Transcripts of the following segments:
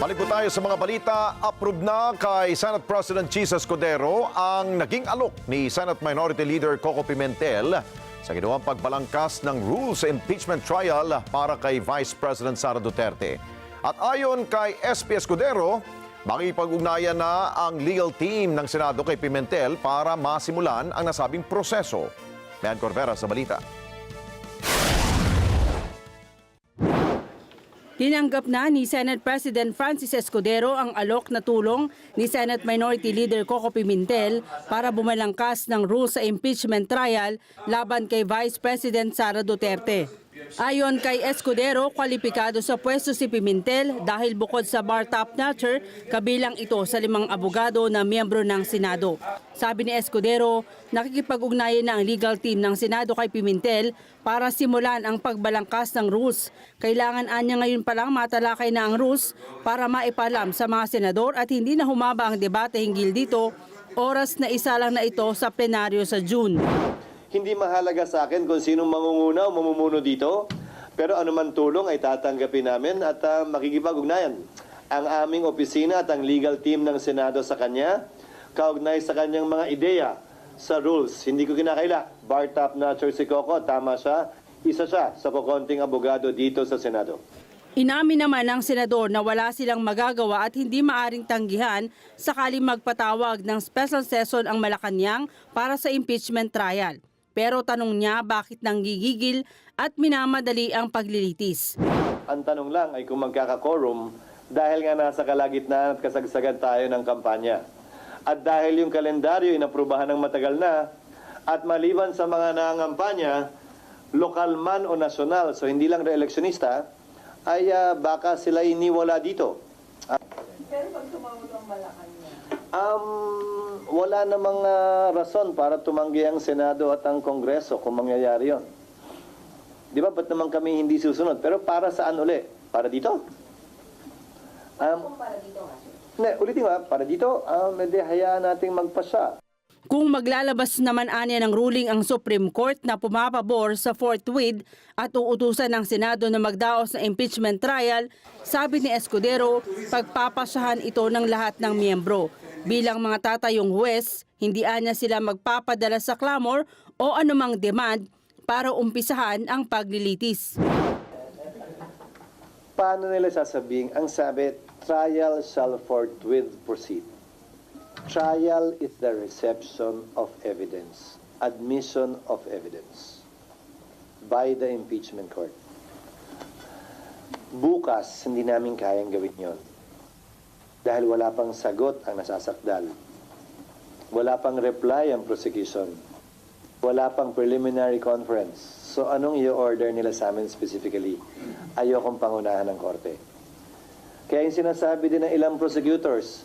Balik po tayo sa mga balita. Approve na kay Senate President Jesus Escudero ang naging alok ni Senate Minority Leader Coco Pimentel sa ginawang pagbalangkas ng rules sa impeachment trial para kay Vice President Sara Duterte. At ayon kay SP Escudero, makipag-ugnayan na ang legal team ng Senado kay Pimentel para masimulan ang nasabing proseso. Mayan Corvera sa balita. Tinanggap na ni Senate President Francis Escudero ang alok na tulong ni Senate Minority Leader Coco Pimentel para bumalangkas ng rules sa impeachment trial laban kay Vice President Sara Duterte. Ayon kay Escudero, kwalipikado sa pwesto si Pimentel dahil bukod sa bar top-notcher, kabilang ito sa 5 abogado na miyembro ng Senado. Sabi ni Escudero, nakikipag-ugnayan na ang legal team ng Senado kay Pimentel para simulan ang pagbalangkas ng rules. Kailangan anya ngayon pa lang matalakay na ang rules para maipalam sa mga senador at hindi na humaba ang debate hinggil dito, oras na isa lang na ito sa plenaryo sa June. Hindi mahalaga sa akin kung sinong mangunguna o mamumuno dito, pero anuman tulong ay tatanggapin namin at makikipag-ugnayan. Ang aming opisina at ang legal team ng Senado sa kanya, kaugnay sa kanyang mga ideya sa rules. Hindi ko kinakaila. Bar top-notcher si Coco, tama siya. Isa siya sa kukonting abogado dito sa Senado. Inamin naman ng senador na wala silang magagawa at hindi maaring tanggihan sakaling magpatawag ng special session ang Malacanang para sa impeachment trial. Pero tanong niya bakit nanggigigil at minamadali ang paglilitis. Ang tanong lang ay kung magkaka-quorum dahil nga nasa kalagitnaan at kasagsagan tayo ng kampanya. At dahil yung kalendaryo inaprubahan ng matagal na at maliban sa mga nangangampanya, lokal man o nasyonal, so hindi lang re-electionista, ay baka sila iniwala dito. Pero pag tumawag ang Malacanang, Wala namang rason para tumanggi ang Senado at ang Kongreso kung mangyayari yon. Di ba, ba't naman kami hindi susunod? Pero para saan uli? Para dito? kung para dito nga, sir. Ulitin nga, para dito, hindi hayaan nating magpasya. Kung maglalabas naman anya ng ruling ang Supreme Court na pumapabor sa forthwith at uutusan ng Senado na magdaos ng impeachment trial, sabi ni Escudero, pagpapasyahan ito ng lahat ng miyembro. Bilang mga tatayong huwes, hindi anya sila magpapadala sa clamor o anumang demand para umpisahan ang paglilitis. Paano nila sasabihin? Ang sabi, trial shall forthwith proceed. Trial is the reception of evidence, admission of evidence by the impeachment court. Bukas, hindi namin kayang gawin yon. Dahil wala pang sagot ang nasasakdal. Wala pang reply ang prosecution. Wala pang preliminary conference. So anong i-order nila sa amin specifically? Ayokong pangunahan ng korte. Kaya yung sinasabi din ng ilang prosecutors,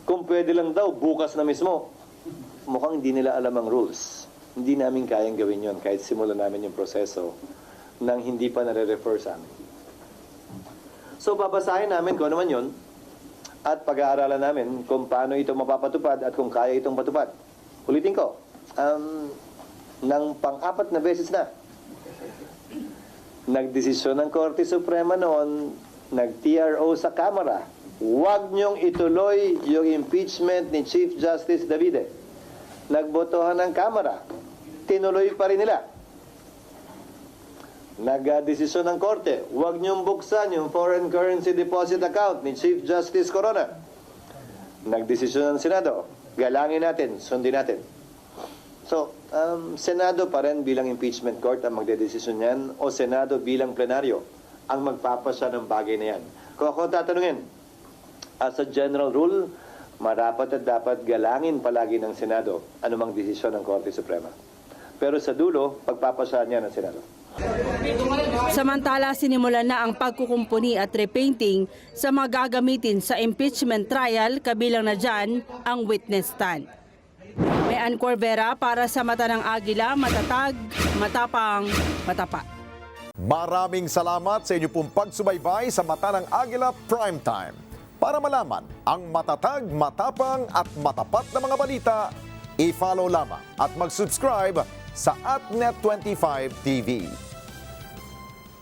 kung pwede lang daw, bukas na mismo. Mukhang hindi nila alam ang rules. Hindi namin kayang gawin yon kahit simulan namin yung proseso nang hindi pa nare-refer sa amin. So babasahin namin kung ano man yun at pag-aaralan namin kung paano ito mapapatupad at kung kaya itong patupad. Ulitin ko, ng pang-4 na beses na, nagdesisyon ng Korte Suprema noon, nag-TRO sa Kamara, huwag niyong ituloy yung impeachment ni Chief Justice Davide. Nagbotohan ng Kamara, tinuloy pa rin nila. Nag-desisyon ng Korte, huwag niyong buksan yung foreign currency deposit account ni Chief Justice Corona. Nagdesisyon ng Senado, galangin natin, sundin natin. So, Senado pa rin bilang impeachment court ang magdedesisyon yan o Senado bilang plenaryo ang magpapasya ng bagay na yan. Kung ako tatanungin, as a general rule, marapat at dapat galangin palagi ng Senado anumang desisyon ng Korte Suprema. Pero sa dulo, pagpapasya niya ng Senado. Samantala, sinimulan na ang pagkukumpuni at repainting sa mga gagamitin sa impeachment trial, kabilang na dyan ang witness stand. Mayan Corvera para sa Mata ng Agila, matatag, matapang, matapat. Maraming salamat sa inyo pong pagsubaybay sa Mata ng Agila Primetime. Para malaman ang matatag, matapang at matapat na mga balita, i-follow lamang at mag-subscribe sa @Net25 TV.